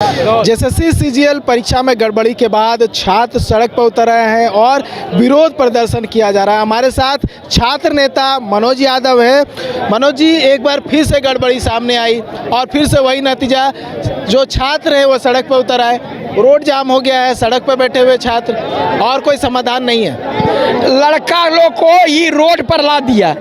JSSC CGL परीक्षा में गड़बड़ी के बाद छात्र सड़क पर उतर रहे हैं और विरोध प्रदर्शन किया जा रहा है। हमारे साथ छात्र नेता मनोज यादव है। मनोज जी, एक बार फिर से गड़बड़ी सामने आई और फिर से वही नतीजा, जो छात्र है वो सड़क पर उतर आए, रोड जाम हो गया है, सड़क पर बैठे हुए छात्र, और कोई समाधान नहीं है। लड़का लोग को ही रोड पर ला दिया।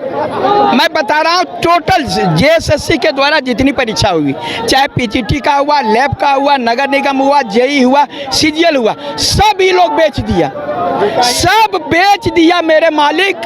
मैं बता रहा हूँ, टोटल जेएसएससी के द्वारा जितनी परीक्षा हुई, चाहे पीजीटी का हुआ, लैब का हुआ, नगर निगम हुआ, जेई हुआ, सीजीएल हुआ, सब ही लोग बेच दिया, सब बेच दिया। मेरे मालिक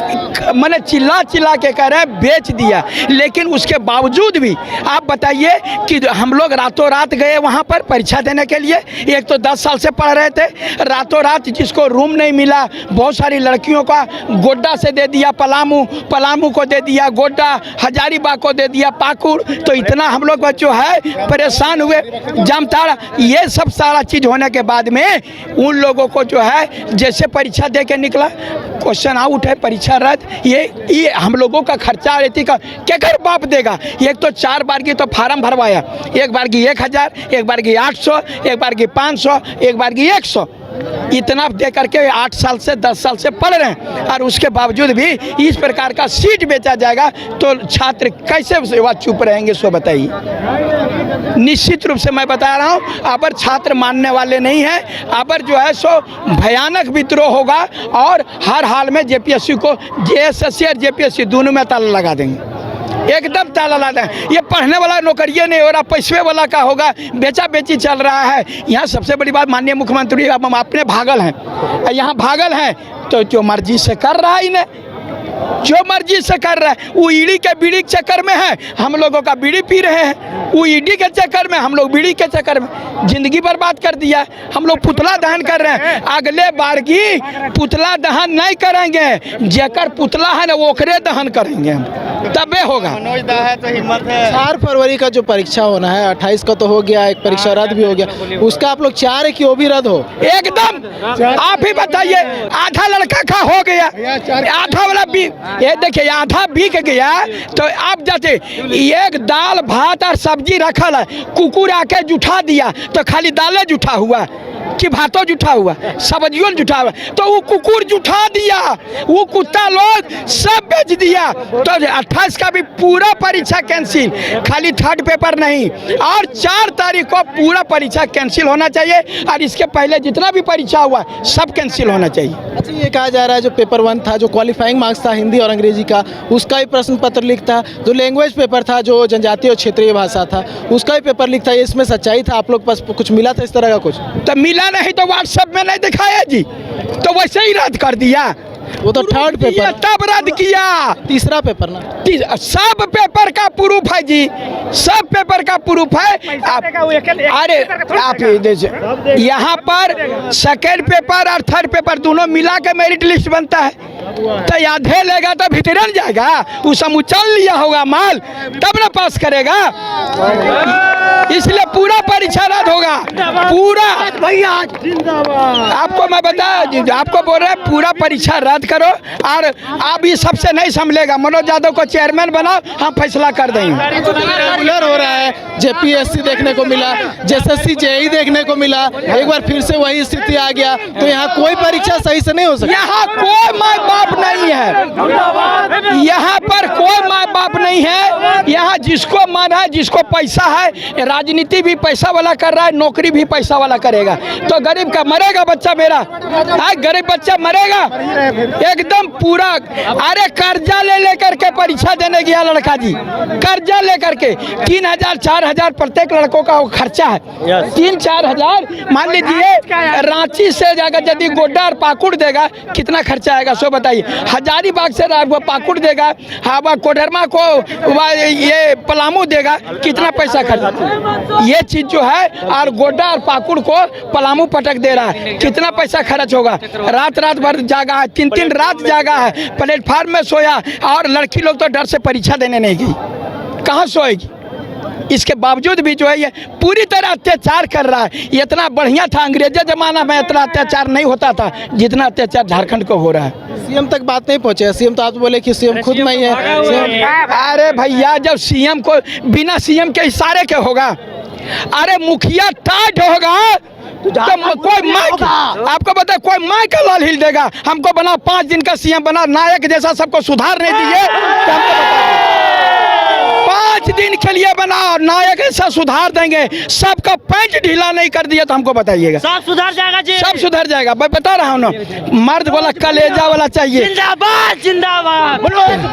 मैंने चिल्ला चिल्ला के कह रहे हैं बेच दिया। लेकिन उसके बावजूद भी आप बताइए कि हम लोग रातों रात गए वहाँ पर परीक्षा देने के लिए। एक तो 10 साल से पढ़ रहे थे, रातों रात जिसको रूम नहीं मिला, बहुत सारी लड़कियों का गोड्डा से दे दिया पलामू को दे दिया, गोड्डा हजारीबाग को दे दिया, पाकुड़। तो इतना हम लोग जो है परेशान हुए, जामताड़ा, ये सब सारा चीज़ होने के बाद में उन लोगों को जो है जैसे परीक्षा दे के निकला, क्वेश्चन आउट है, परीक्षा रद्द। ये हम लोगों का खर्चा रहती का क्या कर बाप देगा। एक तो 4 बार की तो फार्म भरवाया, एक बार की 1000, एक बार की 800, एक बार की 500, एक बार की 100, इतना दे करके 8 साल से 10 साल से पढ़ रहे हैं। और उसके बावजूद भी इस प्रकार का सीट बेचा जाएगा तो छात्र कैसे चुप रहेंगे, सो बताइए। निश्चित रूप से मैं बता रहा हूँ, अबर छात्र मानने वाले नहीं हैं। अबर जो है सो भयानक विद्रोह होगा और हर हाल में जेपीएससी को, जेएसएससी और जेपीएससी दोनों में ताला लगा देंगे, एकदम ताला ला दें। ये पढ़ने वाला नौकरियाँ नहीं हो रहा, पैसे वाला का होगा, बेचा बेची चल रहा है। यहाँ सबसे बड़ी बात, माननीय मुख्यमंत्री अब हम अपने भागल हैं, यहाँ भागल हैं तो जो मर्जी से कर रहा है इन्हें, जो मर्जी से कर रहा है। वो ईडी के बीड़ी के चक्कर में है, हम लोगों का बीड़ी पी रहे हैं। वो ईडी के चक्कर में, हम लोग बीड़ी के चक्कर में जिंदगी बर्बाद कर दिया। हम लोग पुतला दहन कर रहे हैं। अगले बार की पुतला दहन नहीं करेंगे, जेकर पुतला है ना ओकरे दहन करेंगे, तबे होगा। मनोज दा है तो हिम्मत है। 4 फरवरी का जो परीक्षा होना है, 28 का तो हो गया, एक परीक्षा रद्द भी हो गया, उसका आप लोग चाह रहे कि वो भी रद्द हो? एकदम। आप ही बताइए, आधा लड़का का हो गया, आधा वाला भी, ये देखिए आधा बिक गया। तो आप जाते एक दाल भात और सब्जी रखल है, कुकुर आके जुठा दिया तो खाली दालें जुठा हुआ कि भातों जुठा हुआ, सब्जियों जुठा हुआ, तो वो कुकुर जुठा दिया, वो कुत्ता लोग सब बेच दिया। तो 28 का भी पूरा परीक्षा कैंसिल, खाली 3rd पेपर नहीं, और 4 तारीख को पूरा परीक्षा कैंसिल होना चाहिए। और इसके पहले जितना भी परीक्षा हुआ सब कैंसिल होना चाहिए। अच्छा, ये कहा जा रहा है जो पेपर 1 था, जो क्वालिफाइंग मार्क्स था हिंदी और अंग्रेजी का, उसका ही प्रश्न पत्र लीक था। जो लैंग्वेज पेपर था, जो जनजातीय और क्षेत्रीय भाषा था, उसका ही पेपर लीक था। इसमें सच्चाई था? आप लोग पास कुछ मिला था इस तरह का? कुछ तो मिला नहीं तो व्हाट्सएप में नहीं दिखाया जी, तो वैसे ही रद्द कर दिया। वो तो 3rd पेपर, तब रद्द किया। तीसरा पेपर ना, सब पेपर का प्रूफ है जी, सब पेपर का प्रूफ है। अरे आप यहाँ पर 2nd पेपर और 3rd पेपर दोनों मिला के मेरिट लिस्ट बनता है। तो आधे लेगा तो भीतर जाएगा, वो समुचल लिया होगा माल, तब ना पास करेगा। इसलिए पूरा परीक्षा रद्द होगा, पूरा। आपको मैं बता, आपको बोल रहे हैं पूरा परीक्षा रद्द करो। और आप ये सबसे नहीं संभलेगा, मनोज यादव को चेयरमैन बनाओ, हम फैसला कर देंगे। रेगुलर हो रहा है, जेपीएससी देखने को मिला, जेएसएससी जेई देखने को मिला, एक बार फिर से वही स्थिति आ गया। तो यहाँ कोई परीक्षा सही से नहीं हो सकती। यहाँ कोई माँ बाप नहीं है, यहाँ पर कोई माँ बाप नहीं है। यहाँ जिसको मन है, जिसको पैसा है, राजनीति भी पैसा वाला कर रहा है, नौकरी भी पैसा वाला करेगा। तो गरीब का मरेगा बच्चा, मेरा गरीब बच्चा मरेगा एकदम पूरा। अरे कर्जा ले लेकर के परीक्षा देने गया लड़का जी, कर्जा लेकर के 3000 4000 प्रत्येक लड़कों का खर्चा है। 3-4 हजार मान लीजिए, रांची से जाकर यदि गोड्डा और पाकुड़ देगा कितना खर्चा आएगा, सो बताइए। हजारीबाग से वो पाकुड़ देगा, हाँ कोडरमा को ये पलामू देगा, कितना पैसा खर्च। ये चीज जो है, और गोड्डा और पाकुड़ को पलामू पटक दे रहा है, कितना पैसा खर्च होगा। रात भर जागा है, 3 रात जागा है, प्लेटफार्म में सोया। और लड़की लोग तो डर से परीक्षा देने नहीं गई, कहाँ सोएगी। इसके बावजूद भी जो है ये पूरी तरह अत्याचार कर रहा है। ये इतना बढ़िया था, अंग्रेजी जमाना में इतना अत्याचार नहीं होता था जितना अत्याचार झारखंड को हो रहा है। सीएम तक बात नहीं पहुंचे। सीएम तो आप बोले कि सीएम खुद नहीं है। अरे भैया, जब सीएम को बिना सीएम के इशारे के होगा, अरे मुखिया टाइट होगा तो कोई माइक आपको पता है, कोई माइक का लाल हिल देगा। हमको बना 5 दिन का सीएम बना, नायक जैसा सबको सुधारने दिए तो हमको बताइए 5 दिन के लिए बना नायक ऐसा सुधार देंगे, सबका पैंट ढीला नहीं कर दिया तो हमको बताइएगा सब सुधर जाएगा जी, सब सुधर जाएगा। मैं बता रहा हूँ ना, मर्द वाला कलेजा वाला चाहिए, जिंदाबाद जिंदाबाद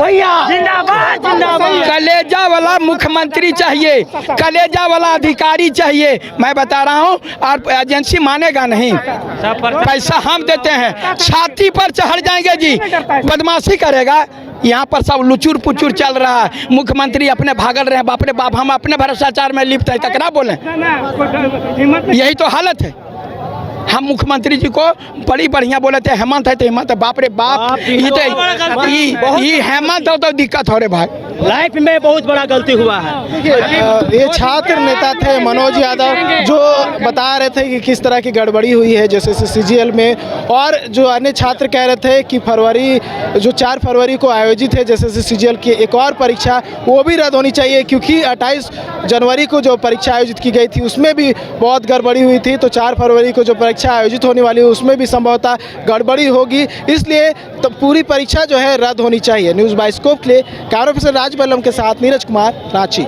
भैया, जिंदाबाद जिंदाबाद। कलेजा वाला मुख्यमंत्री चाहिए, कलेजा वाला अधिकारी चाहिए। मैं बता रहा हूँ, और एजेंसी मानेगा नहीं, पैसा हम देते हैं, छाती पर चढ़ जाएंगे जी, बदमाशी करेगा। यहाँ पर सब लुचुर पुचुर चल रहा है, मुख्यमंत्री अपने भागल रहे हैं, बाप रे बाप, हम अपने भ्रष्टाचार में लिप्त है, ककरा बोले, यही तो हालत है। हम मुख्यमंत्री जी को बड़ी बढ़िया बोले थे, हेमंत है तो हेमंत है, बाप रे बाप, ये हेमंत हो तो दिक्कत हो रे भाई, लाइफ में बहुत बड़ा गलती हुआ है। ये छात्र नेता थे मनोज यादव, जो बता रहे थे कि किस तरह की गड़बड़ी हुई है जैसे CGL में, और जो अन्य छात्र कह रहे थे कि जो 4 फरवरी को आयोजित है जैसे CGL की एक और परीक्षा, वो भी रद्द होनी चाहिए, क्योंकि 28 जनवरी को जो परीक्षा आयोजित की गई थी उसमें भी बहुत गड़बड़ी हुई थी। तो 4 फरवरी को जो परीक्षा आयोजित होने वाली है उसमें भी संभवतः गड़बड़ी होगी, इसलिए तो पूरी परीक्षा जो है रद्द होनी चाहिए। न्यूज़ बाइस्कोप के लिए कैमरा पर्सन राज बल्लम के साथ नीरज कुमार, रांची।